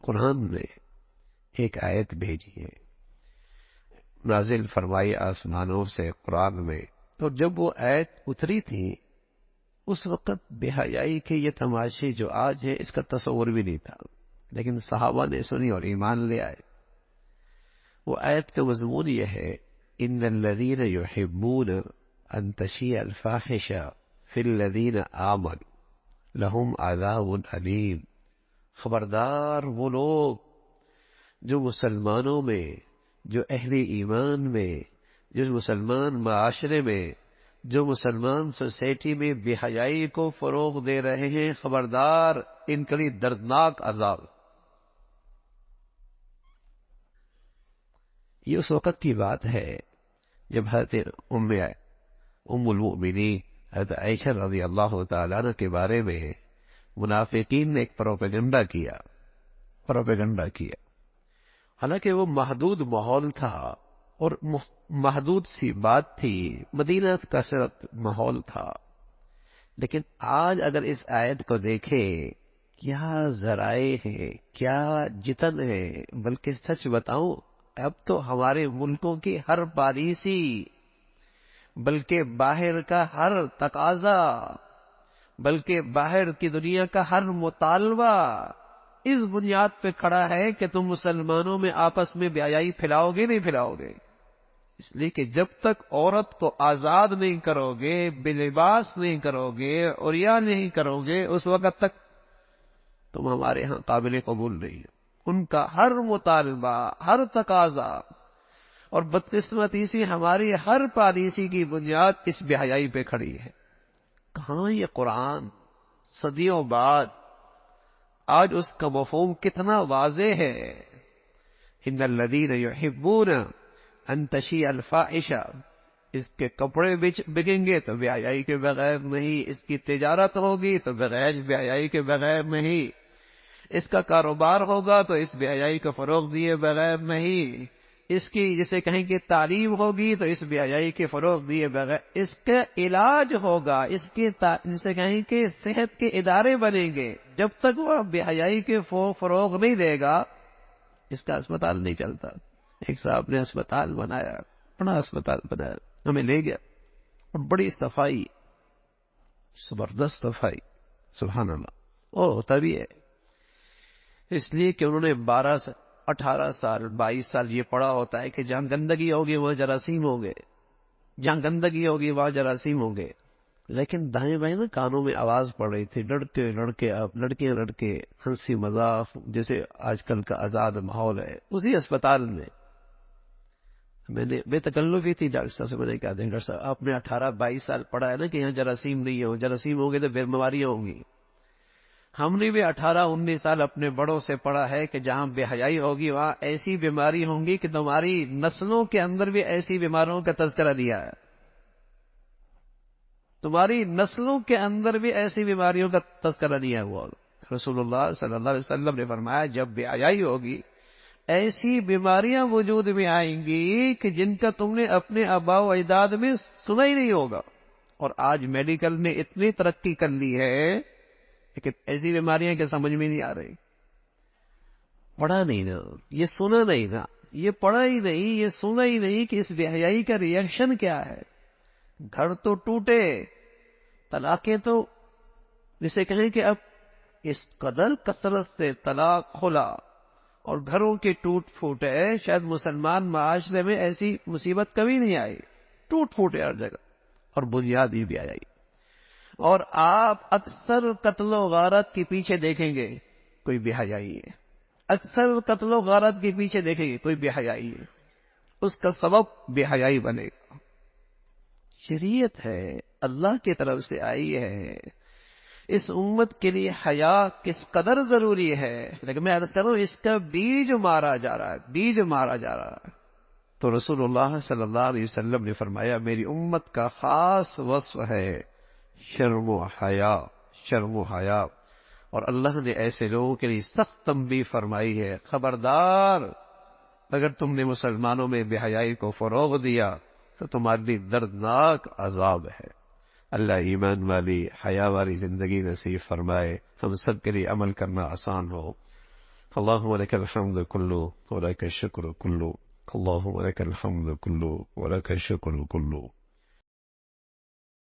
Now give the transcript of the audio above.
قرآن نے ایک آیت بھیجی ہے، نازل فرمائی آسمانوں سے قرآن میں، تو جب وہ آیت اتری تھی اس وقت بے حیائی کے یہ تماشے جو آج ہے اس کا تصور بھی نہیں تھا، لیکن صحابہ نے سنی اور ایمان لے آئے۔ وہ آیت کا مضمون یہ ہے، ان الذین یحبون ان تشیع الفاحشہ فی الذین آمنوا لہم عذاب علیم۔ خبردار وہ لوگ جو مسلمانوں میں، جو اہل ایمان میں، جو مسلمان معاشرے میں، جو مسلمان سوسائٹی میں بے حیائی کو فروغ دے رہے ہیں، خبردار ان کے لیے دردناک عذاب۔ یہ اس وقت کی بات ہے جب حضرت ام المؤمنین حضرت عائشہ رضی اللہ تعالیٰ عنہ کے بارے میں منافقین نے ایک پروپیگنڈا کیا۔ حالانکہ وہ محدود ماحول تھا اور محدود سی بات تھی، مدینہ کا صرف ماحول تھا، لیکن آج اگر اس آیت کو دیکھیں، کیا ذرائع ہیں، کیا جتن ہے، بلکہ سچ بتاؤں اب تو ہمارے ملکوں کی ہر پالیسی، بلکہ باہر کا ہر تقاضا، بلکہ باہر کی دنیا کا ہر مطالبہ اس بنیاد پہ کھڑا ہے کہ تم مسلمانوں میں آپس میں بے حیائی پھیلاؤ گے نہیں پھیلاؤ گے، اس لیے کہ جب تک عورت کو آزاد نہیں کرو گے، بے لباس نہیں کرو گے، عریا نہیں کرو گے، اس وقت تک تم ہمارے ہاں قابل قبول نہیں ہے۔ ان کا ہر مطالبہ، ہر تقاضا، اور بدقسمتی سے ہماری ہر پالیسی کی بنیاد اس بے حیائی پہ کھڑی ہے۔ کہاں یہ قرآن صدیوں بعد آج اس کا مفہوم کتنا واضح ہے۔ ان الذین یحبون ان تشیع الفاحشہ، اس کے کپڑے بکیں گے تو بے حیائی کے بغیر نہیں، اس کی تجارت ہوگی تو بغیر بے حیائی کے بغیر نہیں، اس کا کاروبار ہوگا تو اس بے حیائی کو فروغ دیے بغیر نہیں، اس کی جسے کہیں کہ تعلیم ہوگی تو اس بے حیائی کے فروغ دیے بغیر، اس کا علاج ہوگا، اس کے جسے کہیں کہ صحت کے ادارے بنیں گے، جب تک وہ بے حیائی کے فروغ نہیں دے گا اس کا اسپتال نہیں چلتا۔ ایک صاحب نے اسپتال بنایا، بڑا اسپتال بنایا، ہمیں لے گیا، اور بڑی صفائی، زبردست صفائی، سبحان اللہ، اور ہوتا بھی ہے اس لیے کہ انہوں نے 18 سال 22 سال یہ پڑھا ہوتا ہے کہ جہاں گندگی ہوگی وہاں جراثیم ہوں گے، جہاں گندگی ہوگی وہاں جراثیم ہوں گے، لیکن دائیں بائیں نا کانوں میں آواز پڑ رہی تھی، لڑکے اب لڑکیاں لڑکے، ہنسی مذاق، جیسے آج کل کا آزاد ماحول ہے۔ اسی اسپتال میں میں نے بے تکلفی تھی، ڈاکٹر صاحب سے میں نے کہا ڈاکٹر صاحب آپ نے 18-22 سال پڑھا ہے نا کہ یہاں جراثیم نہیں ہو، جراثیم ہوں گے تو پھر بیماریاں ہوں گی۔ ہم نے بھی 18-19 سال اپنے بڑوں سے پڑھا ہے کہ جہاں بے حیائی ہوگی وہاں ایسی بیماری ہوں گی کہ تمہاری نسلوں کے اندر بھی ایسی بیماریوں کا تذکرہ دیا ہے، تمہاری نسلوں کے اندر بھی ایسی بیماریوں کا تذکرہ دیا ہوا۔ رسول اللہ صلی اللہ علیہ وسلم نے فرمایا جب بے حیائی ہوگی ایسی بیماریاں وجود میں آئیں گی کہ جن کا تم نے اپنے آباء و اجداد میں سنا ہی نہیں ہوگا، اور آج میڈیکل نے اتنی ترقی کر لی ہے لیکن ایسی بیماریاں کہ سمجھ میں نہیں آ رہی۔ پڑھا نہیں نا، یہ سنا نہیں نا، یہ پڑھا ہی نہیں، یہ سنا ہی نہیں کہ اس بے حیائی کا ریئیکشن کیا ہے۔ گھر تو ٹوٹے، طلاقیں تو جسے کہیں کہ اب اس قدر کثرت سے طلاق کھلا اور گھروں کے ٹوٹ پھوٹ ہے، شاید مسلمان معاشرے میں ایسی مصیبت کبھی نہیں آئی، ٹوٹ پھوٹ ہے ہر جگہ، اور بنیادی بھی آئی۔ اور آپ اکثر قتل و غارت کے پیچھے دیکھیں گے کوئی بے حیائی ہے، اکثر قتل و غارت کے پیچھے دیکھیں گے کوئی بے حیائی ہے، اس کا سبب بے حیائی بنے گا۔ شریعت ہے، اللہ کی طرف سے آئی ہے، اس امت کے لیے حیا کس قدر ضروری ہے، لیکن میں عرض کر رہا ہوں اس کا بیج مارا جا رہا ہے۔ تو رسول اللہ صلی اللہ علیہ وسلم نے فرمایا میری امت کا خاص وصف ہے شرم و حیا، اور اللہ نے ایسے لوگوں کے لیے سخت تنبیہ فرمائی ہے، خبردار اگر تم نے مسلمانوں میں بے حیائی کو فروغ دیا تو تمہارے لیے دردناک عذاب ہے۔ اللہ ایمان والی حیا والی زندگی نصیب فرمائے، ہم سب کے لیے عمل کرنا آسان ہو۔ اللهم لك الحمد كله ولك الشكر كله. اللهم لك الحمد كله ولك الشكر كله.